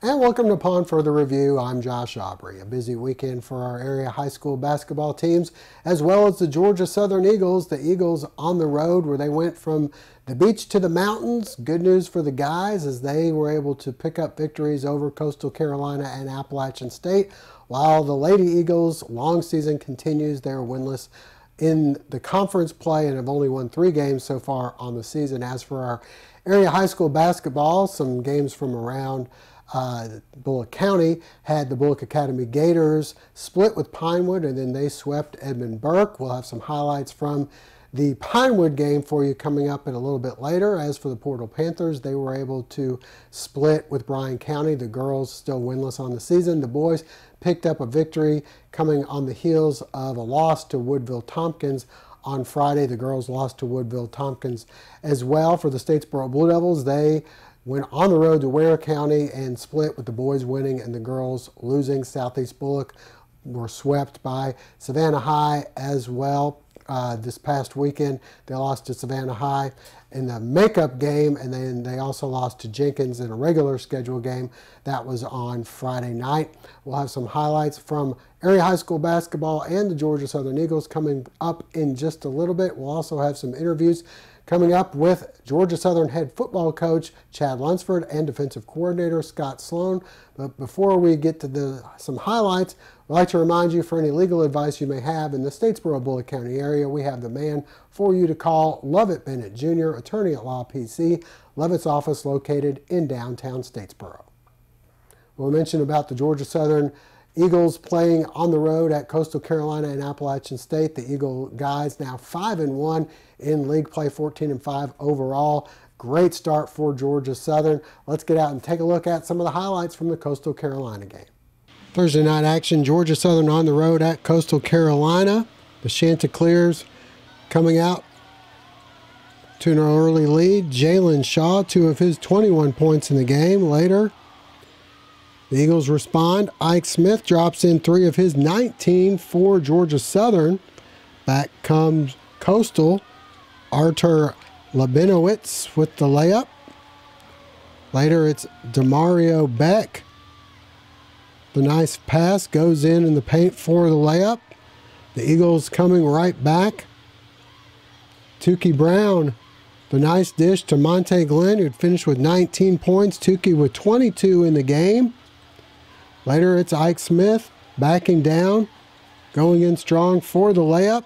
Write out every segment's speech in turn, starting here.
And welcome to Upon Further Review. I'm Josh Aubrey. A busy weekend for our area high school basketball teams, as well as the Georgia Southern Eagles. The Eagles on the road, where they went from the beach to the mountains. Good news for the guys, as they were able to pick up victories over Coastal Carolina and Appalachian State, while the Lady Eagles' long season continues. They're winless in the conference play and have only won 3 games so far on the season. As for our area high school basketball, some games from around Bullock County had the Bullock Academy Gators split with Pinewood, and then they swept Edmund Burke. We'll have some highlights from the Pinewood game for you coming up in a little bit later. As for the Portal Panthers, they were able to split with Bryan County. The girls still winless on the season. The boys picked up a victory coming on the heels of a loss to Woodville Tompkins on Friday. The girls lost to Woodville Tompkins as well. For the Statesboro Blue Devils, they went on the road to Ware County and split, with the boys winning and the girls losing. Southeast Bullock were swept by Savannah High as well. This past weekend, they lost to Savannah High in the makeup game, and then they also lost to Jenkins in a regular schedule game. That was on Friday night. We'll have some highlights from area high school basketball and the Georgia Southern Eagles coming up in just a little bit. We'll also have some interviews coming up with Georgia Southern head football coach Chad Lunsford and defensive coordinator Scott Sloan. But before we get to some highlights, I'd like to remind you, for any legal advice you may have in the Statesboro Bullock County area, we have the man for you to call, Lovett Bennett Jr., attorney at law PC, Lovett's office located in downtown Statesboro. We'll mention about the Georgia Southern Eagles playing on the road at Coastal Carolina and Appalachian State. The Eagle guys now 5-1 in league play, 14-5 overall. Great start for Georgia Southern. Let's get out and take a look at some of the highlights from the Coastal Carolina game. Thursday night action, Georgia Southern on the road at Coastal Carolina. The Chanticleers coming out to an early lead. Jalen Shaw, 2 of his 21 points in the game. Later, the Eagles respond. Ike Smith drops in 3 of his 19 for Georgia Southern. Back comes Coastal. Artur Labinowitz with the layup. Later, it's Demario Beck. The nice pass goes in the paint for the layup. The Eagles coming right back. Tukey Brown, the nice dish to Monte Glenn, who'd finished with 19 points. Tukey with 22 in the game. Later, it's Ike Smith backing down, going in strong for the layup.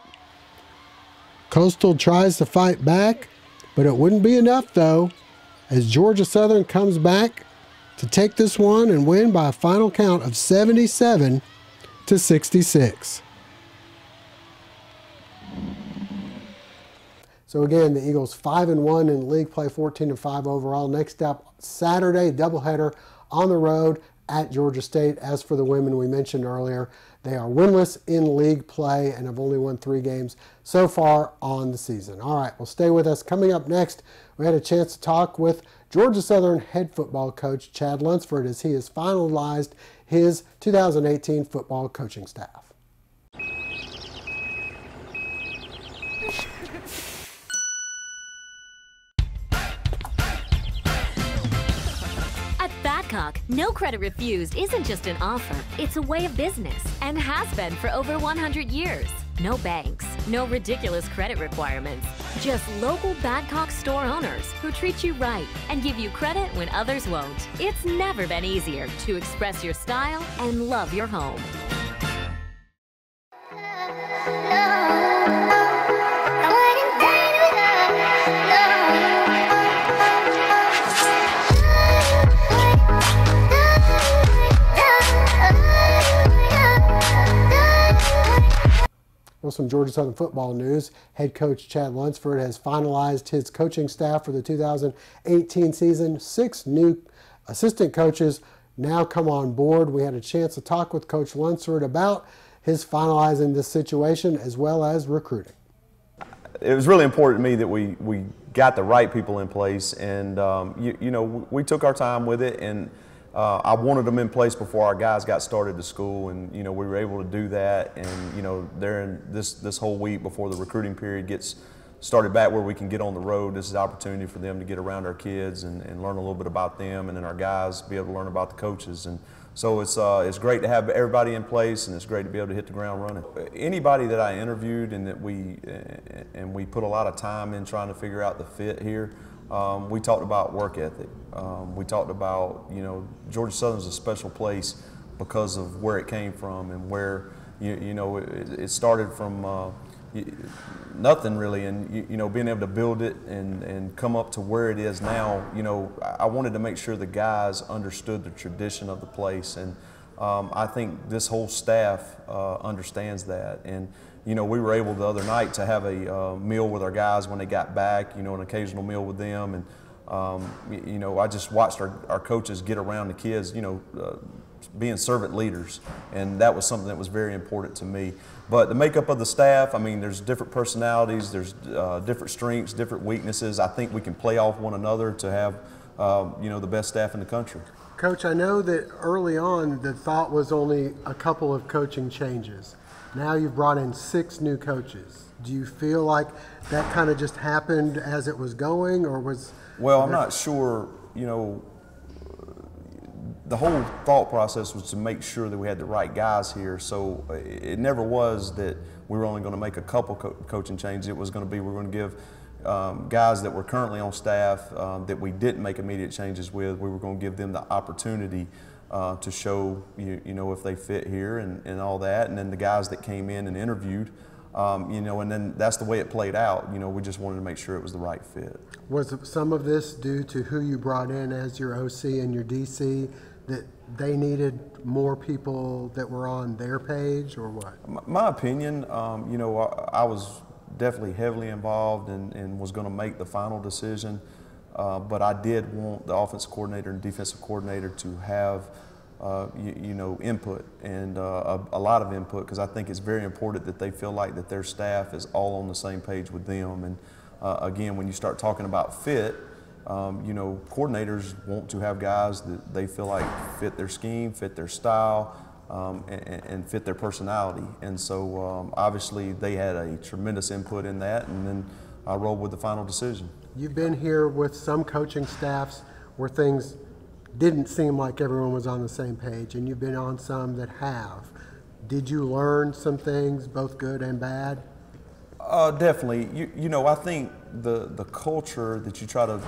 Coastal tries to fight back, but it wouldn't be enough, though, as Georgia Southern comes back to take this one and win by a final count of 77-66. So again, the Eagles 5-1 in league play, 14-5 overall. Next up, Saturday, doubleheader on the road at Georgia State. As for the women, we mentioned earlier, they are winless in league play and have only won 3 games so far on the season. All right, well, stay with us. Coming up next, we had a chance to talk with Georgia Southern head football coach Chad Lunsford as he has finalized his 2018 football coaching staff. No credit refused isn't just an offer, it's a way of business and has been for over 100 years. No banks, no ridiculous credit requirements, just local Badcock store owners who treat you right and give you credit when others won't. It's never been easier to express your style and love your home. Well, some Georgia Southern football news. Head coach Chad Lunsford has finalized his coaching staff for the 2018 season. 6 new assistant coaches now come on board. We had a chance to talk with Coach Lunsford about his finalizing this situation as well as recruiting. It was really important to me that we got the right people in place, and you know, we took our time with it, and I wanted them in place before our guys got started to school, and you know, we were able to do that. And you know, during this whole week before the recruiting period gets started back where we can get on the road. This is an opportunity for them to get around our kids and learn a little bit about them, and then our guys be able to learn about the coaches. And so it's great to have everybody in place, and it's great to be able to hit the ground running. Anybody that I interviewed and that we put a lot of time in trying to figure out the fit here, we talked about work ethic. We talked about, Georgia Southern's a special place because of where it came from and where, it started from nothing really, and being able to build it and come up to where it is now. I wanted to make sure the guys understood the tradition of the place, and I think this whole staff understands that. And we were able the other night to have a meal with our guys when they got back, an occasional meal with them, and I just watched our coaches get around the kids, being servant leaders, and that was something that was very important to me. But the makeup of the staff, I mean, there's different personalities, there's different strengths, different weaknesses. I think we can play off one another to have, the best staff in the country. Coach, I know that early on the thought was only a couple of coaching changes. Now you've brought in 6 new coaches. Do you feel like that kind of just happened as it was going, or was? Well, I'm not sure, the whole thought process was to make sure that we had the right guys here. So it never was that we were only going to make a couple coaching changes. It was going to be, we're going to give guys that were currently on staff that we didn't make immediate changes with, we were going to give them the opportunity to show, if they fit here and all that. And then the guys that came in and interviewed, and then that's the way it played out. We just wanted to make sure it was the right fit. Was some of this due to who you brought in as your OC and your DC, that they needed more people that were on their page, or what? My opinion, I was definitely heavily involved and was going to make the final decision, but I did want the offensive coordinator and defensive coordinator to have input and a lot of input, because I think it's very important that they feel like that their staff is all on the same page with them. And again, when you start talking about fit, coordinators want to have guys that they feel like fit their scheme, fit their style, and fit their personality. And so obviously they had a tremendous input in that, and then I rolled with the final decision. You've been here with some coaching staffs where things didn't seem like everyone was on the same page, and you've been on some that have. Did you learn some things, both good and bad? Definitely. I think the culture that you try to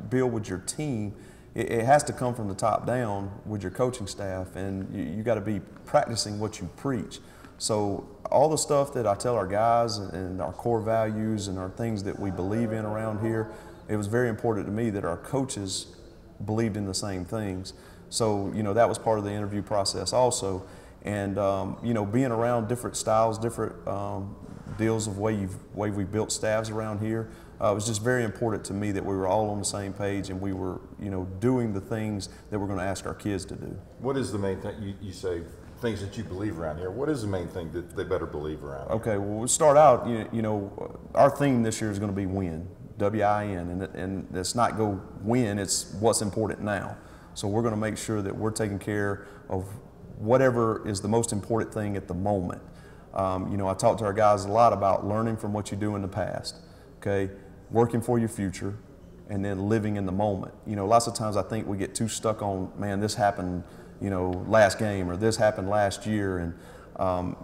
build with your team, it has to come from the top down with your coaching staff, and you got to be practicing what you preach. So all the stuff that I tell our guys and our core values and our things that we believe in around here, it was very important to me that our coaches believed in the same things. So, that was part of the interview process also. And, being around different styles, different deals of way we've built staffs around here, it was just very important to me that we were all on the same page and we were, doing the things that we're going to ask our kids to do. What is the main thing, you say things that you believe around here, what is the main thing that they better believe around here? Okay, well, we'll start out, our theme this year is going to be win. W-I-N, and it's not go win, it's what's important now. So we're going to make sure that we're taking care of whatever is the most important thing at the moment. I talk to our guys a lot about learning from what you do in the past, okay, working for your future, and then living in the moment. Lots of times I think we get too stuck on, man, this happened, last game, or this happened last year, and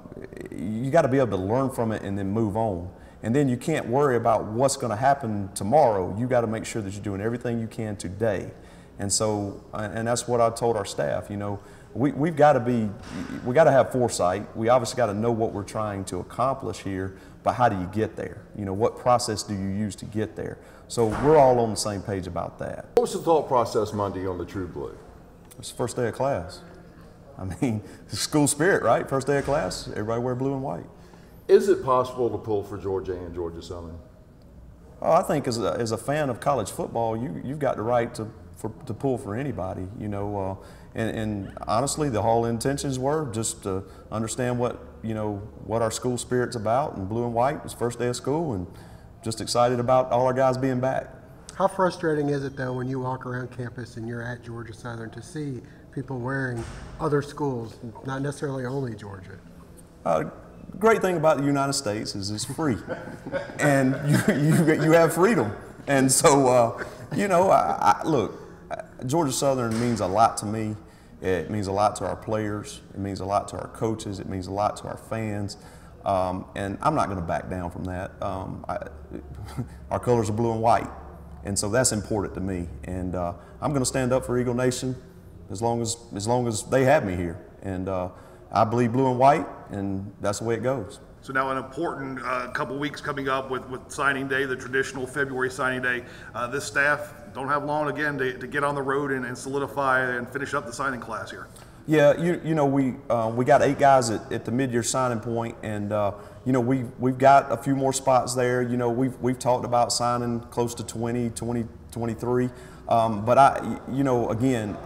you got to be able to learn from it and then move on. And then you can't worry about what's going to happen tomorrow. You got to make sure that you're doing everything you can today. And so, and that's what I told our staff. We've got to have foresight. We obviously got to know what we're trying to accomplish here, but how do you get there? What process do you use to get there? So we're all on the same page about that. What was the thought process Monday on the True Blue? It's the first day of class. I mean, it's school spirit, right? First day of class, everybody wear blue and white. Is it possible to pull for Georgia and Georgia Southern? Oh, I think as a fan of college football, you've got the right to pull for anybody, and honestly, the whole intentions were just to understand what our school spirit's about, and blue and white was first day of school, and just excited about all our guys being back. How frustrating is it though when you walk around campus and you're at Georgia Southern to see people wearing other schools, not necessarily only Georgia? the great thing about the United States is it's free, and you have freedom. And so, you know, look, Georgia Southern means a lot to me. It means a lot to our players. It means a lot to our coaches. It means a lot to our fans. And I'm not going to back down from that. Our colors are blue and white, and so that's important to me. And I'm going to stand up for Eagle Nation as long as they have me here. And I believe blue and white, and that's the way it goes. So now an important couple weeks coming up with signing day, the traditional February signing day. This staff don't have long again to get on the road and solidify and finish up the signing class here. Yeah, you know, we got 8 guys at the mid-year signing point, and you know, we've got a few more spots there. You know, we've talked about signing close to 23. But you know, again,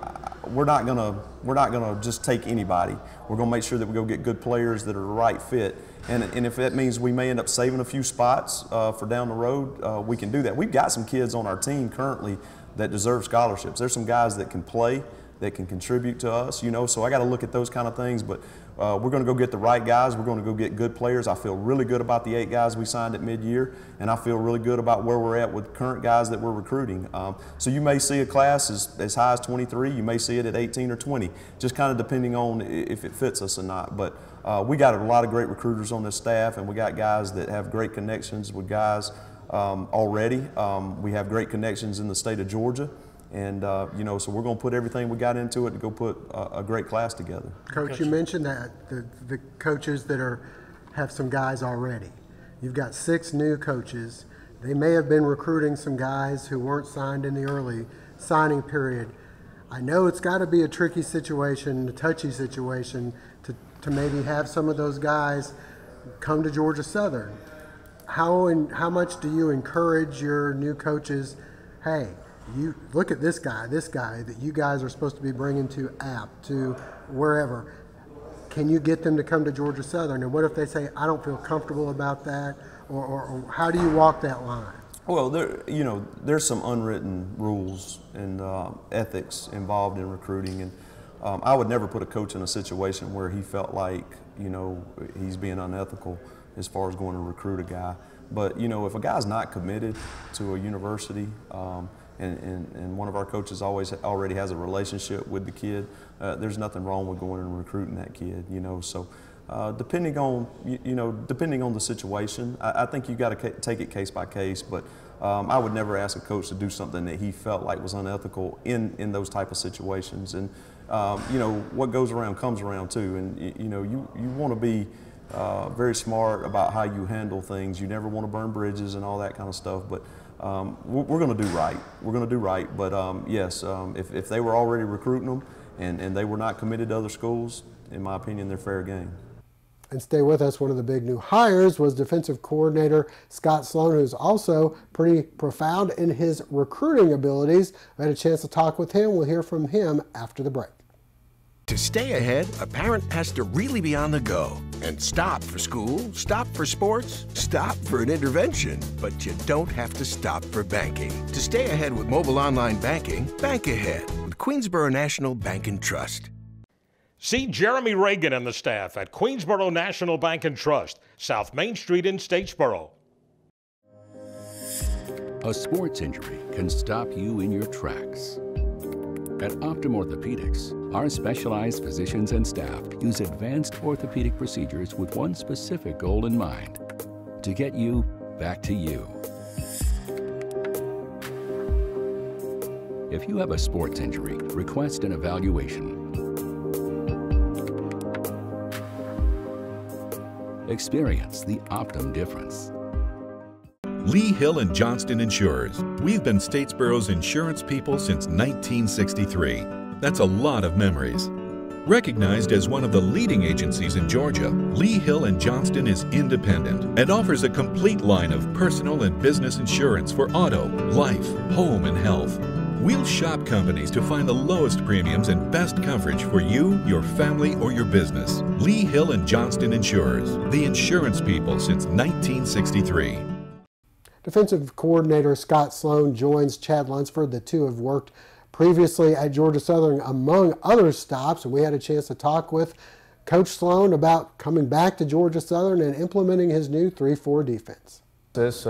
we're not gonna just take anybody. We're gonna make sure that we go get good players that are the right fit. And if that means we may end up saving a few spots for down the road, we can do that. We've got some kids on our team currently that deserve scholarships. There's some guys that can play, that can contribute to us, you know, so I got to look at those kind of things. But we're going to go get the right guys. We're going to go get good players. I feel really good about the 8 guys we signed at mid-year, and I feel really good about where we're at with current guys that we're recruiting. So you may see a class as high as 23. You may see it at 18 or 20, just kind of depending on if it fits us or not. But we got a lot of great recruiters on this staff, and we got guys that have great connections with guys already. We have great connections in the state of Georgia. And, you know, so we're going to put everything we got into it to go put a great class together. Coach, you mentioned that the coaches that have some guys already. You've got 6 new coaches. They may have been recruiting some guys who weren't signed in the early signing period. I know it's got to be a tricky situation, a touchy situation, to maybe have some of those guys come to Georgia Southern. How much do you encourage your new coaches, hey, you look at this guy that you guys are supposed to be bringing to App, to wherever. Can you get them to come to Georgia Southern? And what if they say, I don't feel comfortable about that? Or how do you walk that line? Well, there's some unwritten rules and ethics involved in recruiting. And I would never put a coach in a situation where he felt like, you know, he's being unethical as far as going to recruit a guy. But, you know, if a guy's not committed to a university, and one of our coaches already has a relationship with the kid, there's nothing wrong with going and recruiting that kid, you know. So depending on the situation, I think you got to take it case by case. But I would never ask a coach to do something that he felt like was unethical in those type of situations. And you know, what goes around comes around too. And you know, you want to be very smart about how you handle things. You never want to burn bridges and all that kind of stuff. But we're going to do right. We're going to do right. But yes, if they were already recruiting them and they were not committed to other schools, in my opinion, they're fair game. And stay with us. One of the big new hires was defensive coordinator Scott Sloan, who's also pretty profound in his recruiting abilities. I had a chance to talk with him. We'll hear from him after the break. To stay ahead, a parent has to really be on the go and stop for school, stop for sports, stop for an intervention. But you don't have to stop for banking. To stay ahead with mobile online banking, bank ahead with Queensboro National Bank and Trust. See Jeremy Reagan and the staff at Queensboro National Bank and Trust, South Main Street in Statesboro. A sports injury can stop you in your tracks. At Optum Orthopedics, our specialized physicians and staff use advanced orthopedic procedures with one specific goal in mind: to get you back to you. If you have a sports injury, request an evaluation. Experience the Optum difference. Lee Hill and Johnston Insurers. We've been Statesboro's insurance people since 1963. That's a lot of memories. Recognized as one of the leading agencies in Georgia, Lee Hill and Johnston is independent and offers a complete line of personal and business insurance for auto, life, home, and health. We'll shop companies to find the lowest premiums and best coverage for you, your family, or your business. Lee Hill and Johnston Insurers, the insurance people since 1963. Defensive coordinator Scott Sloan joins Chad Lunsford. The two have worked previously at Georgia Southern among other stops, and we had a chance to talk with Coach Sloan about coming back to Georgia Southern and implementing his new 3-4 defense. It's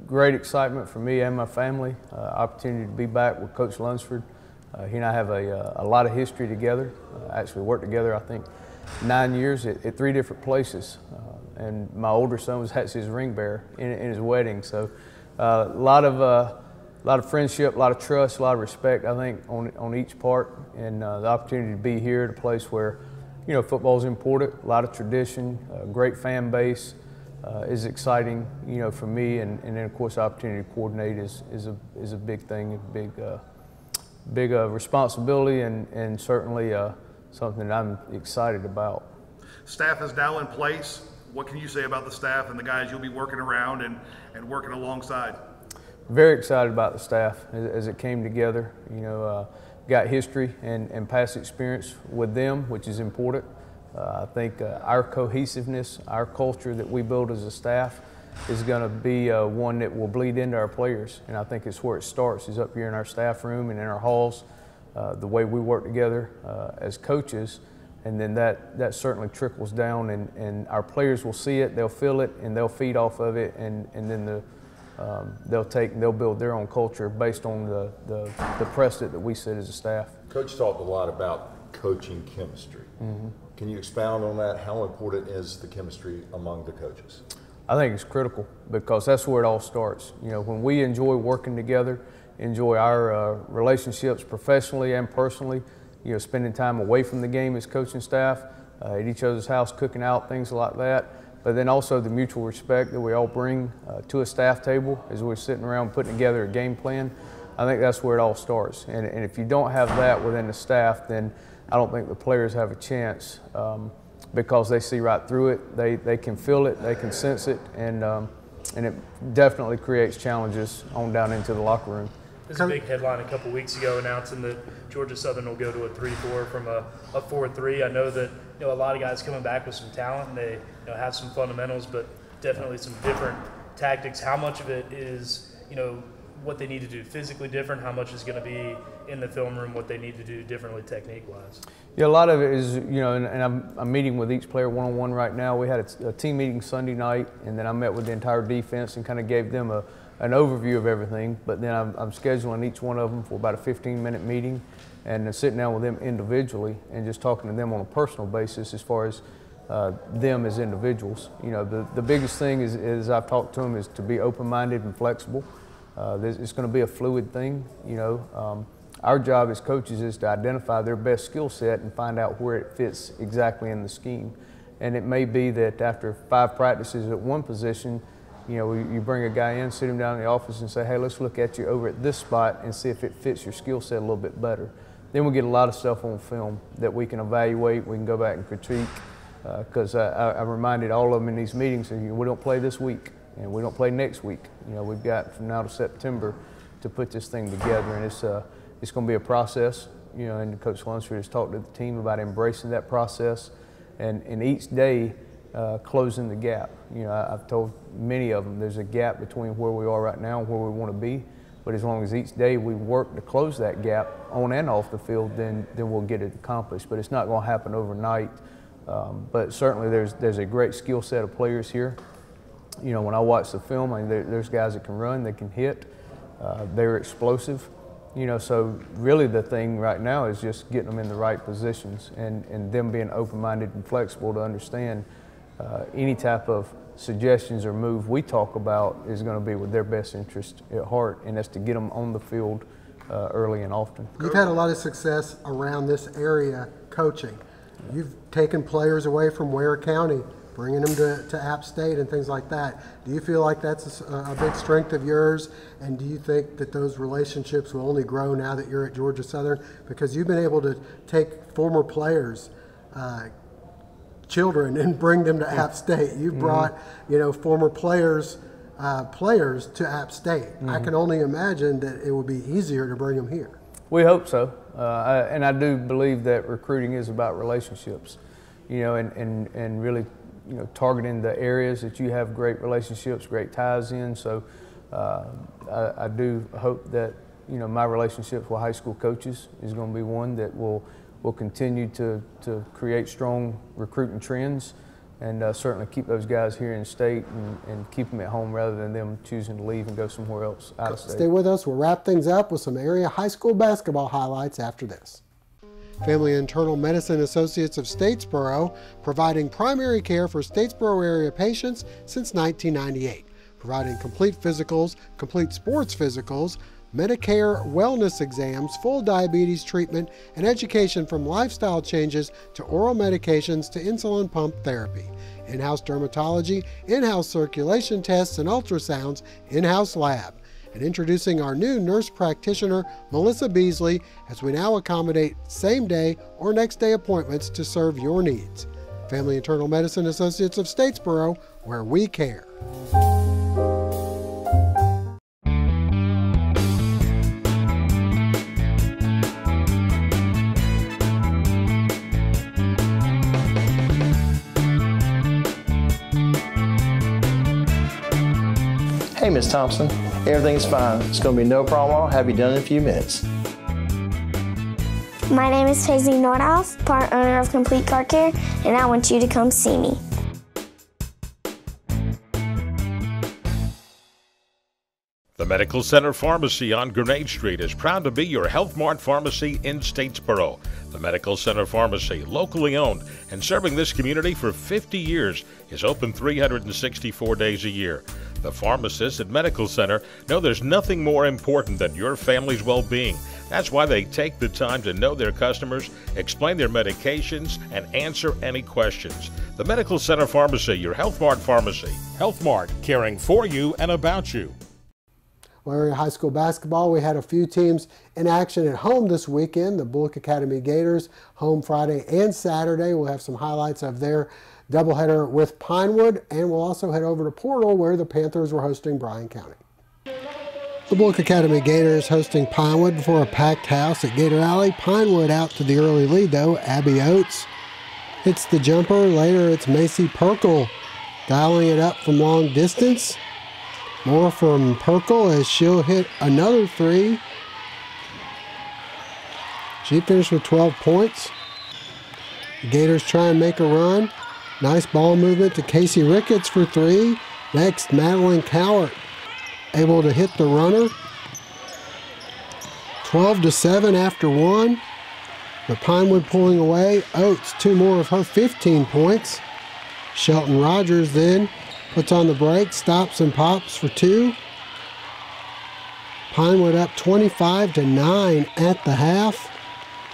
great excitement for me and my family. Opportunity to be back with Coach Lunsford. He and I have a lot of history together. Actually worked together, I think, 9 years at 3 different places. And my older son was actually his ring bearer in his wedding. So a lot of friendship, a lot of trust, a lot of respect, I think, on each part. And the opportunity to be here at a place where, you know, football is important, a lot of tradition, a great fan base is exciting, you know, for me. And then, of course, the opportunity to coordinate is a big thing, a big responsibility, and certainly something that I'm excited about. Staff is now in place. What can you say about the staff and the guys you'll be working around and working alongside? Very excited about the staff as it came together. You know, got history and past experience with them, which is important. I think our cohesiveness, our culture that we build as a staff is going to be one that will bleed into our players. And I think it's where it starts, is up here in our staff room and in our halls, the way we work together as coaches. And then that certainly trickles down, and our players will see it, they'll feel it, and they'll feed off of it, and then they'll build their own culture based on the precedent that we set as a staff. Coach talked a lot about coaching chemistry. Mm-hmm. Can you expound on that? How important is the chemistry among the coaches? I think it's critical, because that's where it all starts. You know, when we enjoy working together, enjoy our relationships professionally and personally, you know, spending time away from the game as coaching staff, at each other's house, cooking out, things like that. But then also the mutual respect that we all bring to a staff table as we're sitting around putting together a game plan. I think that's where it all starts. And if you don't have that within the staff, then I don't think the players have a chance, because they see right through it. They can feel it, they can sense it, and it definitely creates challenges on down into the locker room. There's a big headline a couple weeks ago announcing that Georgia Southern will go to a 3-4 from a 4-3. I know that, you know, a lot of guys coming back with some talent, and they, you know, have some fundamentals, but definitely some different tactics. How much of it is, you know, what they need to do physically different? How much is going to be in the film room what they need to do differently technique-wise? Yeah, a lot of it is, you know, and I'm meeting with each player one-on-one right now. We had a team meeting Sunday night, and then I met with the entire defense and kind of gave them an overview of everything. But then I'm scheduling each one of them for about a 15-minute meeting, and sitting down with them individually and just talking to them on a personal basis as far as them as individuals. You know, the biggest thing is I've talked to them is to be open-minded and flexible. It's going to be a fluid thing, you know. Our job as coaches is to identify their best skill set and find out where it fits exactly in the scheme. And it may be that after 5 practices at one position, you know, you bring a guy in, sit him down in the office and say, hey, let's look at you over at this spot and see if it fits your skill set a little bit better. Then we get a lot of stuff on film that we can evaluate, we can go back and critique, because I reminded all of them in these meetings, we don't play this week and we don't play next week. You know, we've got from now to September to put this thing together, and it's going to be a process, you know, and Coach Lunsford has talked to the team about embracing that process and each day closing the gap. You know, I've told many of them there's a gap between where we are right now and where we want to be, but as long as each day we work to close that gap on and off the field, then we'll get it accomplished. But it's not going to happen overnight. But certainly there's a great skill set of players here. You know, when I watch the film, I mean, there's guys that can run, they can hit, they're explosive. You know, so really the thing right now is just getting them in the right positions and them being open-minded and flexible to understand any type of suggestions or move we talk about is going to be with their best interest at heart, and that's to get them on the field early and often. You've had a lot of success around this area coaching. You've taken players away from Ware County, bringing them to App State and things like that. Do you feel like that's a big strength of yours? And do you think that those relationships will only grow now that you're at Georgia Southern? Because you've been able to take former players, children, and bring them to App State. You've brought, you know, former players to App State. I can only imagine that it would be easier to bring them here. We hope so. And I do believe that recruiting is about relationships, you know, and really, you know, targeting the areas that you have great relationships, great ties in. So I do hope that, you know, my relationships with high school coaches is going to be one that will we'll continue to create strong recruiting trends and certainly keep those guys here in state and keep them at home rather than them choosing to leave and go somewhere else out of state. Stay with us. We'll wrap things up with some area high school basketball highlights after this. Family Internal Medicine Associates of Statesboro, providing primary care for Statesboro area patients since 1998, providing complete physicals, complete sports physicals, Medicare wellness exams, full diabetes treatment, and education from lifestyle changes to oral medications to insulin pump therapy. In-house dermatology, in-house circulation tests and ultrasounds, in-house lab. And introducing our new nurse practitioner, Melissa Beasley, as we now accommodate same-day or next-day appointments to serve your needs. Family Internal Medicine Associates of Statesboro, where we care. Hey, Ms. Thompson, everything's fine. It's going to be no problem. I'll have you done in a few minutes. My name is Paisley Nordhoff, part owner of Complete Car Care, and I want you to come see me. The Medical Center Pharmacy on Grenade Street is proud to be your Health Mart pharmacy in Statesboro. The Medical Center Pharmacy, locally owned and serving this community for 50 years, is open 364 days a year. The pharmacists at Medical Center know there's nothing more important than your family's well-being. That's why they take the time to know their customers, explain their medications, and answer any questions. The Medical Center Pharmacy, your Health Mart pharmacy. Health Mart, caring for you and about you. Area high school basketball, we had a few teams in action at home this weekend. The Bullock Academy Gators home Friday and Saturday. We'll have some highlights of their doubleheader with Pinewood, and we'll also head over to Portal where the Panthers were hosting Bryan County. The Bullock Academy Gators hosting Pinewood before a packed house at Gator Alley. Pinewood out to the early lead though. Abby Oates hits the jumper. Later it's Macy Perkle dialing it up from long distance. More from Perkle as she'll hit another three. She finished with 12 points. The Gators try and make a run. Nice ball movement to Casey Ricketts for three. Next, Madeline Cowart able to hit the runner. 12-7 after one. But Pinewood pulling away. Oates, two more of her 15 points. Shelton Rogers then puts on the brake, stops and pops for two. Pinewood up 25-9 at the half.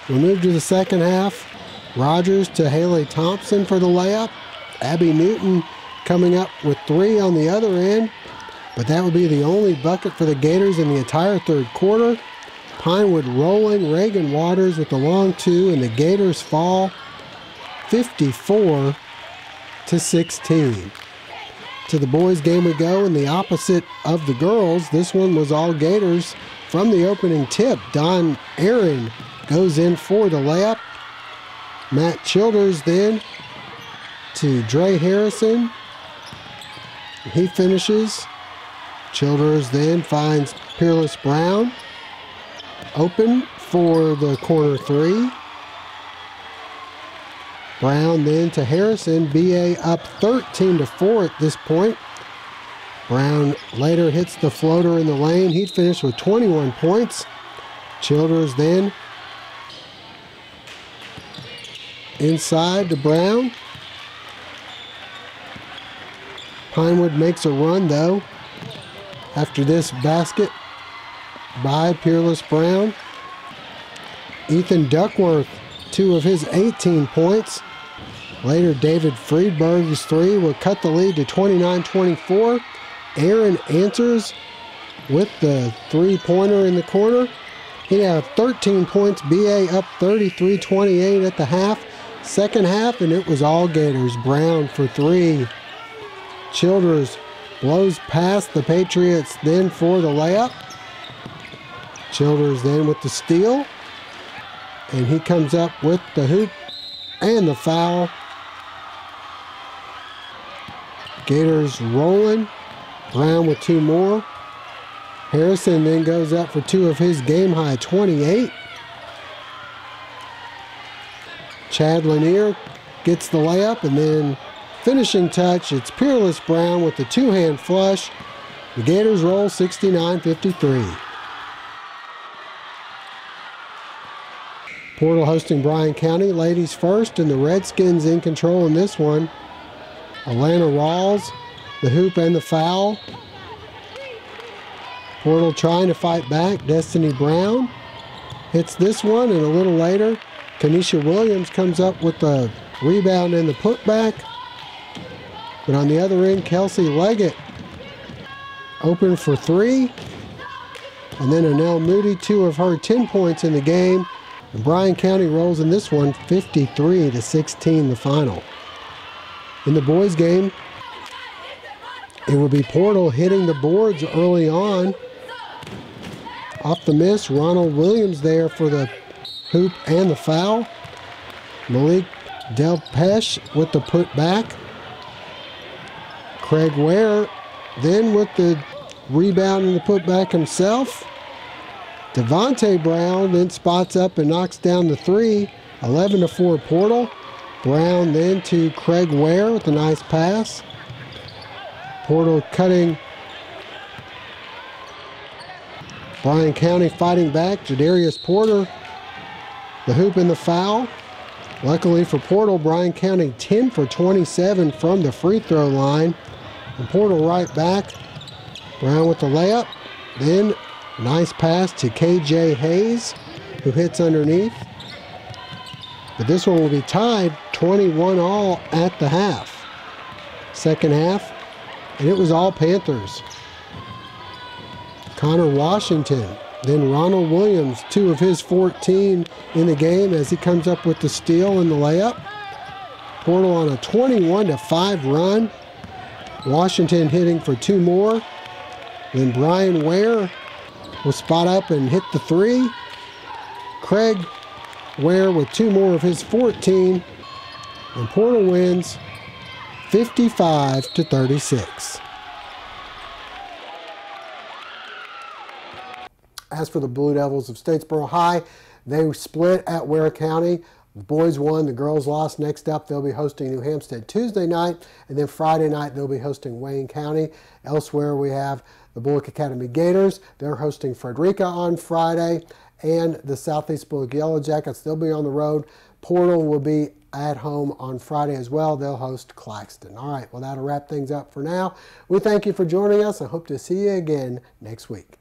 We move to the second half. Rogers to Haley Thompson for the layup. Abby Newton coming up with three on the other end, but that would be the only bucket for the Gators in the entire third quarter. Pinewood rolling. Reagan Waters with the long two, and the Gators fall 54-16. To the boys' game we go, and the opposite of the girls. This one was all Gators from the opening tip. Don Aaron goes in for the layup. Matt Childers then to Dre Harrison. He finishes. Childers then finds Peerless Brown. Open for the corner three. Brown then to Harrison. BA up 13-4 at this point. Brown later hits the floater in the lane. He'd finished with 21 points. Childers then inside to Brown. Pinewood makes a run though after this basket by Peerless Brown. Ethan Duckworth, two of his 18 points. Later, David Friedberg's three will cut the lead to 29-24. Aaron answers with the three-pointer in the corner. He had 13 points. BA up 33-28 at the half. Second half, and it was all Gators. Brown for three. Childers blows past the Patriots then for the layup. Childers then with the steal. And he comes up with the hoop and the foul. Gators rolling. Brown with two more. Harrison then goes up for two of his game-high 28. Chad Lanier gets the layup, and then finishing touch, it's Peerless Brown with the two-hand flush. The Gators roll 69-53. Portal hosting Bryan County. Ladies first, and the Redskins in control in this one. Alana Rawls, the hoop and the foul. Portal trying to fight back. Destiny Brown hits this one, and a little later, Kanisha Williams comes up with the rebound and the putback. But on the other end, Kelsey Leggett open for three. And then Anel Moody, 2 of her 10 points in the game. And Bryan County rolls in this one 53-16 the final. In the boys game, it will be Portal hitting the boards early on. Off the miss, Ronald Williams there for the hoop and the foul. Malik Delpeche with the putback. Craig Ware then with the rebound and the putback himself. Devontae Brown then spots up and knocks down the three. 11-4 Portal. Brown then to Craig Ware with a nice pass. Portal cutting. Bryan County fighting back. Jadarius Porter, the hoop and the foul. Luckily for Portal, Bryan County 10 for 27 from the free throw line. And Portal right back. Brown with the layup. Then nice pass to KJ Hayes, who hits underneath. But this one will be tied 21-all at the half. Second half, and it was all Panthers. Connor Washington, then Ronald Williams, 2 of his 14 in the game as he comes up with the steal and the layup. Portal on a 21-5 run. Washington hitting for 2 more. Then Brian Ware will spot up and hit the three. Craig Ware with 2 more of his 14. And Portal wins 55-36. As for the Blue Devils of Statesboro High, they split at Ware County. The boys won, the girls lost. Next up, they'll be hosting New Hampstead Tuesday night, and then Friday night they'll be hosting Wayne County. Elsewhere, we have the Bullock Academy Gators. They're hosting Frederica on Friday, and the Southeast Bullock Yellow Jackets, they'll be on the road. Portal will be at home on Friday as well. They'll host Claxton. All right, well, that'll wrap things up for now. We thank you for joining us and hope to see you again next week.